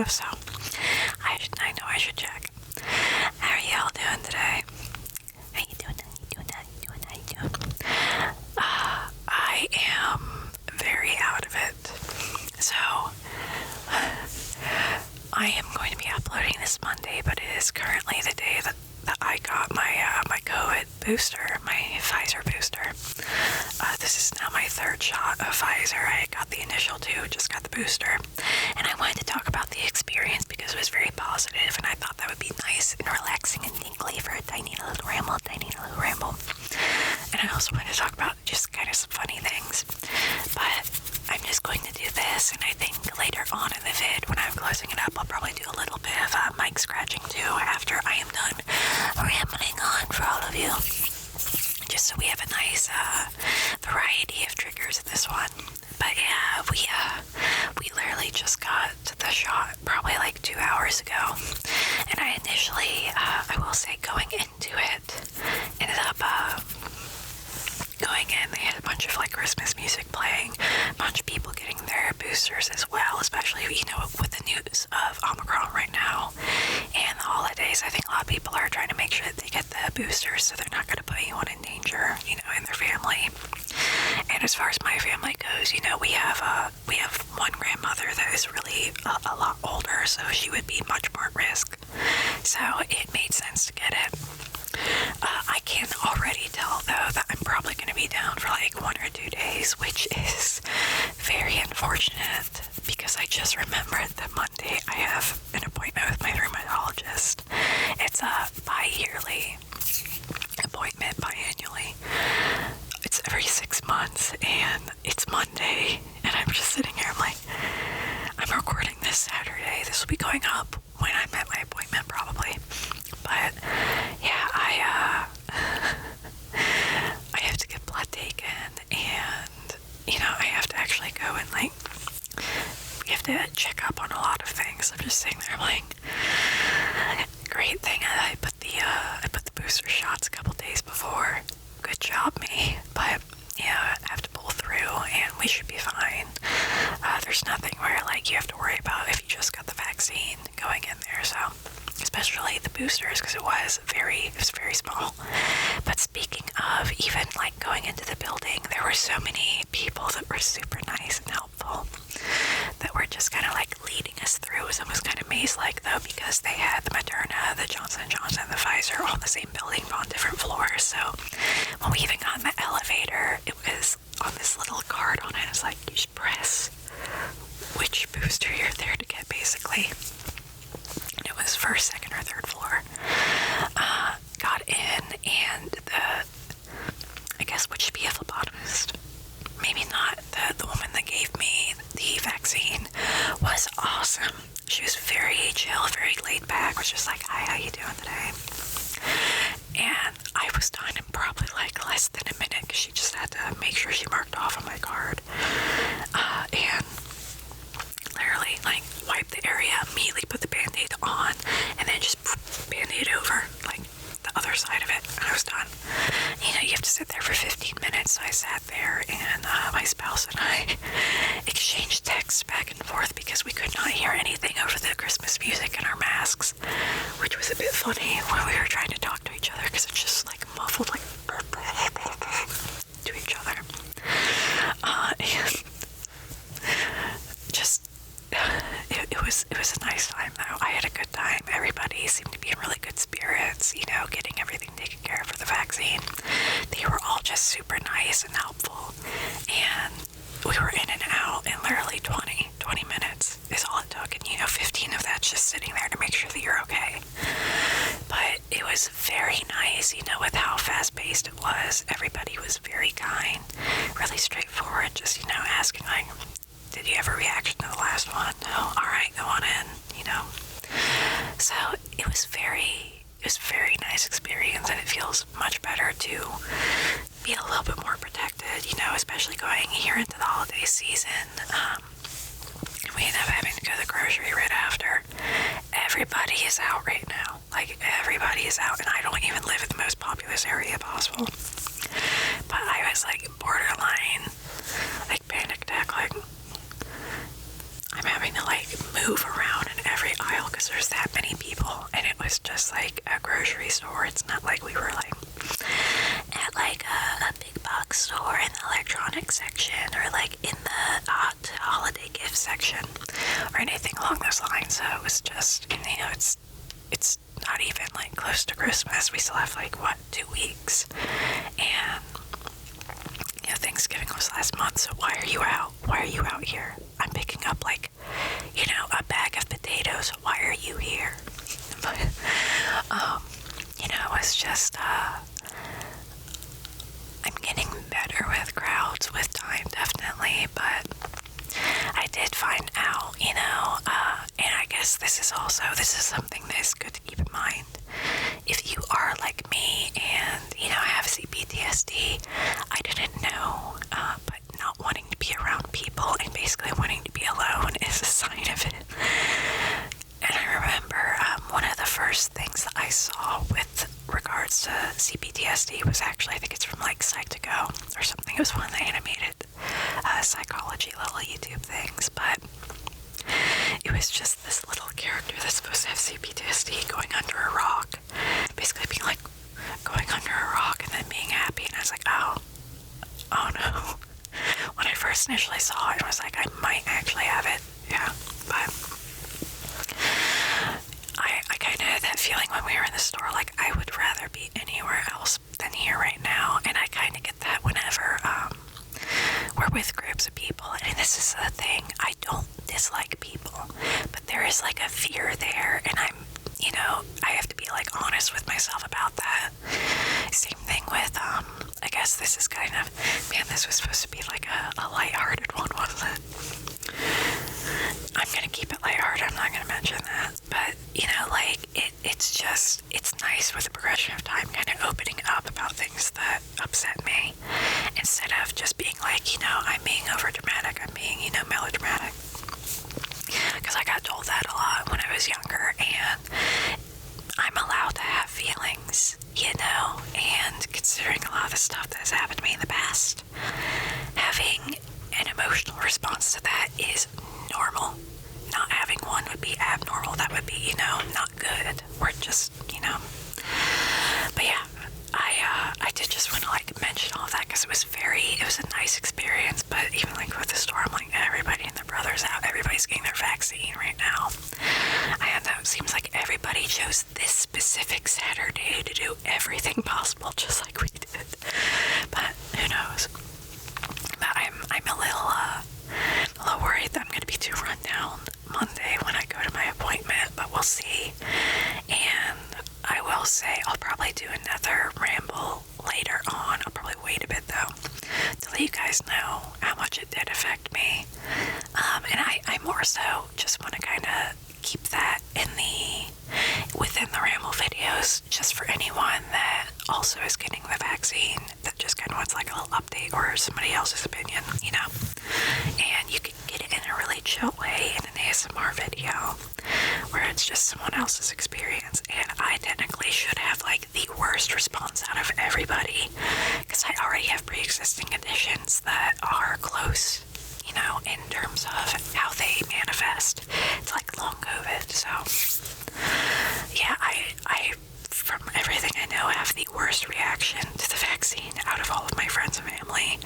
so I know I should check. How are y'all doing today? How you doing? I am very out of it. So, I am going to be uploading this Monday, but it is currently the day that I got my COVID booster, my Pfizer booster. This is now my third shot of Pfizer. I got the initial 2, just got the booster. And I wanted to talk about the experience because it was very positive, and I thought that would be nice and relaxing and tingly for a tiny little ramble. And I also wanted to talk about just kind of some funny things. But I'm just going to do this, and I think later on in the vid, when I'm closing it up, I'll probably do a little bit of mic scratching too after I am done rambling on for all of you. Just so we have a nice variety of triggers in this one. But yeah, we literally just got the shot probably like 2 hours ago. And I initially, I will say, going into it, ended up going in, they had a bunch of like Christmas music playing, a bunch of people getting their boosters as well, especially, you know, with the news of Omicron right now and the holidays. I think a lot of people are trying to make sure that they get the boosters so they're not going to put anyone in danger, you know, in their family. And as far as my family goes, you know, we have one grandmother that is really a lot older, so she would be much more at risk. So it made sense to get it. I can already tell, though, that I'm probably going to be down for like 1 or 2 days, which is very unfortunate because I just remembered that Monday I have an appointment with my rheumatologist. It's a bi-yearly appointment, biannually. It's every 6 months, and it's Monday, and I'm just sitting here, I'm like, I'm recording this Saturday. This will be going up when I'm at my appointment, probably. But yeah, I have to get blood taken, and you know, I have to actually go and like, we have to check up on a lot of things. I'm just sitting there, I'm like, great thing I put the booster shots a couple days before. Good job, me. But yeah, I have to pull through, and we should be fine. There's nothing where like you have to worry about if you just got the vaccine going in there. So, especially the boosters, because it was very small. But speaking of even like going into the building, there were so many people that were super nice and helpful that were just kind of like leading us through. It was almost kind of maze-like though, because they had the Moderna, the Johnson & Johnson, and the Pfizer all in the same building but on different floors. So when we even got in the elevator, it was on this little card on it. It's like, you should press which booster you're there to get, basically. And it was first, second, or third floor. Got in, and I guess would she be a phlebotomist? Maybe not. The woman that gave me the vaccine was awesome. She was very chill, very laid back, was just like, hi, how you doing today? And I was done in probably like less than a minute, because she just had to make sure she marked off on my card. And literally like wiped the area, immediately put the band-aid on, and then just band-aid over like the other side of it, and I was done. You know, you have to sit there for 15 minutes, so I sat there, and my spouse and I exchanged texts back and forth because we could not hear anything over the Christmas music and our masks, which was a bit funny when we were trying to talk to each other, because it's just like muffled like to each other. And just it was a nice time though. I had a good time. Everybody seemed to be in really good spirits, you know, getting everything taken care of for the vaccine. They were all just super nice and helpful, and we were in and out in literally 20 minutes is all it took, and you know, 15 of that's just sitting there to make sure that you're okay. But it was very nice, you know, with how fast-paced it was. Everybody was very kind, really straightforward, just, you know, asking like, did you have a reaction to the last one? No? Alright, go on in, you know. So it was a very nice experience, and it feels much better to be a little bit more protected, you know, especially going here into the holiday season. We end up having to go to the grocery right after. Everybody is out right now. Like, everybody is out, and I don't even live in the most populous area possible. But I was like borderline, like panic attack, like I'm having to like move around in every electronics section or like in the holiday gift section or anything along those lines. So it was just, you know, it's not even like close to Christmas. We still have like, what, 2 weeks? And, you know, Thanksgiving was last month, so why are you out? Why are you out here? I'm picking up like, you know, a bag of potatoes. Why are you here? But, you know, it's just, I'm getting better with crowds with time, definitely, but I did find out, you know, and I guess this is something that is good to keep in mind. If you are like me and, you know, have CPTSD, I didn't know, but not wanting to be around people and basically wanting to be alone is a sign of it. And I remember one of the first things that I saw with regards to CPTSD was actually, I think it's from like Psych2Go or something. It was one of the animated psychology little YouTube things, but it was just this little character that's supposed to have CPTSD going under a rock, basically being like going under a rock and then being happy, and I was like, oh no. When I first initially saw it, I was like, I might actually have it, yeah, but I kind of had that feeling when we were in the store, like I would rather be anywhere else than here right now, and I kind of get that whenever we're with groups of people. And this is the thing, I don't dislike people, but there is like a fear there, and I'm, you know, I have to be like honest with myself about that. Same thing with, I guess this is kind of, man, this was supposed to be like a lighthearted one, wasn't it? I'm gonna keep it lighthearted, I'm not gonna mention that, but, you know, like, it's just, it's nice with the progression of time kind of opening up about things that upset me, instead of just being like, you know, I'm being overdramatic, I'm being, you know, melodramatic, because I got told that a lot when I was younger, and I'm allowed to have feelings, you know, and considering a lot of the stuff that has happened to me in the past, having an emotional response to that is normal. Not having one would be abnormal. That would be, you know, not good. Or just, you know. But yeah, I did just want to like mention all of that because it was a nice experience. But even like with the store, I'm like, everybody and their brother's out. Everybody's getting their vaccine right now. I know it seems like everybody chose this specific Saturday to do everything possible, just like we did. But who knows? But I'm a little worried that I'm going to be too run down Monday when I go to my appointment, but we'll see. And I will say I'll probably do another ramble later on. I'll probably wait a bit though to let you guys know how much it did affect me. And I more so just want to kind of keep that within the ramble videos, just for anyone that also is getting the vaccine, that just kind of wants like a little update or somebody else's opinion, you know. And you can get it in a really chill way in an ASMR video where it's just someone else's experience. And I technically should have like the worst response out of everybody because I already have pre-existing conditions that are close, you know, in terms of how they manifest. It's like long COVID, so yeah, I from everything I know, have the worst reaction to the vaccine out of all of my friends and family.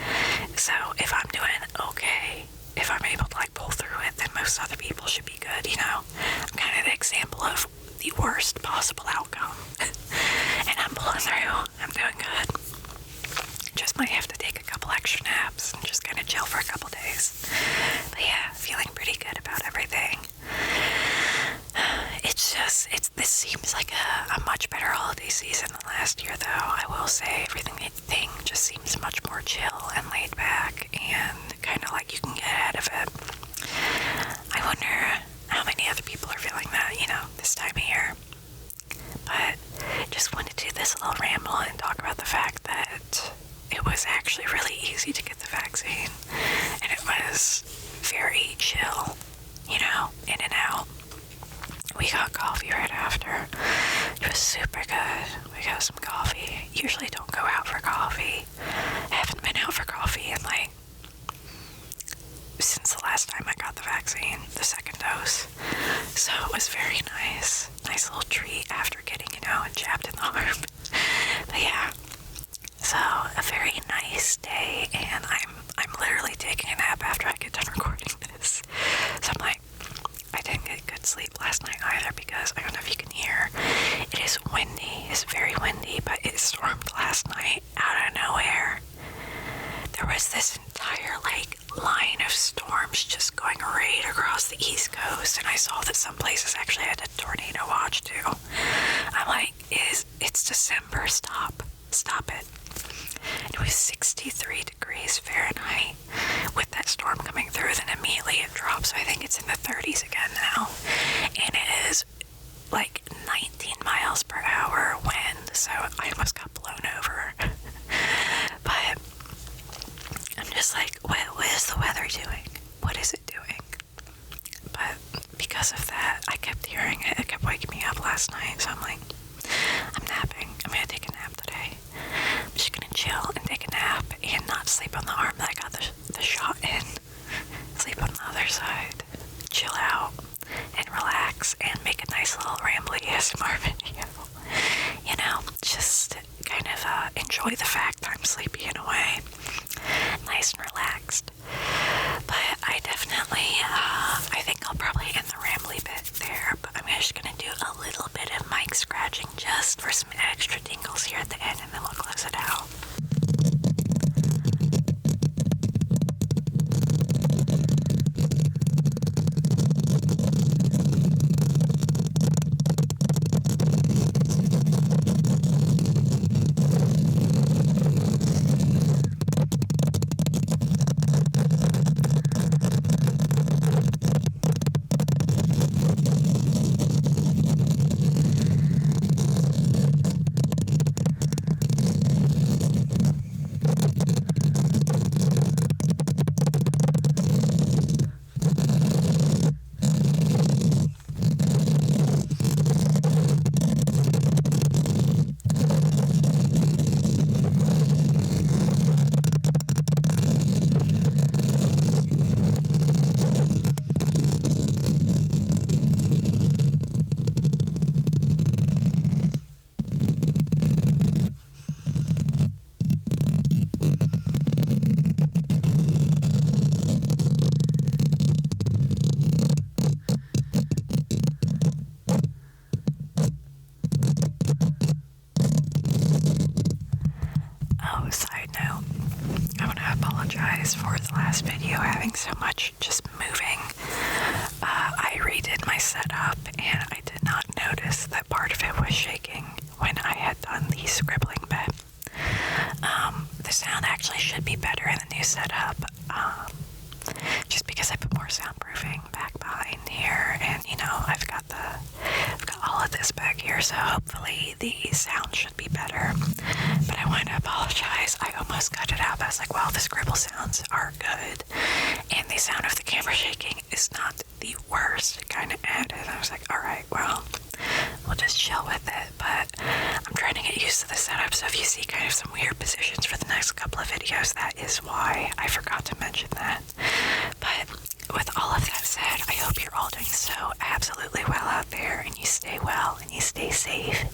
So if I'm doing okay, if I'm able to like pull through it, then most other people should be good, you know? I'm kind of the example of the worst possible outcome. And I'm pulling through. I'm doing good. Just might have to take a couple extra naps and just kind of chill for a couple days. But yeah, feeling pretty good about everything. This seems like a much better holiday season than last year, though. I will say everything just seems much more chill and laid back and kind of like you can get ahead of it. I wonder how many other people are feeling that, you know, this time of year. But just wanted to do this little ramble and talk about the fact that it was actually really easy to get the vaccine, and it was very chill, you know, in and out. We got coffee right after. It was super good. We got some coffee. Usually don't go out for coffee. I haven't been out for coffee in like since the last time I got the vaccine, the second dose. So it was very nice. Nice little treat after getting, you know, jabbed in the arm. But yeah. So a very nice day, and I'm was this entire like line of storms just going right across the East Coast, and I saw that some places actually had a tornado watch too. I'm like, it's December, stop it. It was 63 degrees Fahrenheit with that storm coming through, then immediately it drops, so I think it's in the 30s again now, and it is like 19 miles per hour wind, so I almost got blown over. But I'm just like, what is the weather doing? What is it doing? But because of that, I kept hearing it. It kept waking me up last night, so I'm like, I'm napping. I'm gonna take a nap today. I'm just gonna chill and take a nap and not sleep on the arm that I got the shot in. Sleep on the other side. Chill out and relax and make a nice little rambly ASMR video. You know, just kind of enjoy the fact that I'm sleepy in a way. Nice and relaxed. But I definitely, I think I'll probably end the rambly bit there, but I'm just gonna do a little bit of mic scratching just for some extra tingles here at the end, and then we'll close it out. For the last video having so much just moving. I redid my setup and I did not notice that part of it was shaking when I had done the scribbling bit. The sound actually should be better in the new setup, just because I put more soundproofing back behind here, and you know, I've got all of this back here, so hopefully the sound should be better. But I want to apologize. I almost cut it out, but I was like, well, the scribble sounds are good, and the sound of the camera shaking is not the worst kind of added. I was like, alright, well, we'll just chill with it. But I'm trying to get used to the setup, so if you see kind of some weird positions for the next couple of videos, that is why. I forgot to mention that. But with all of that said, I hope you're all doing so absolutely well out there, and you stay well, and you stay safe,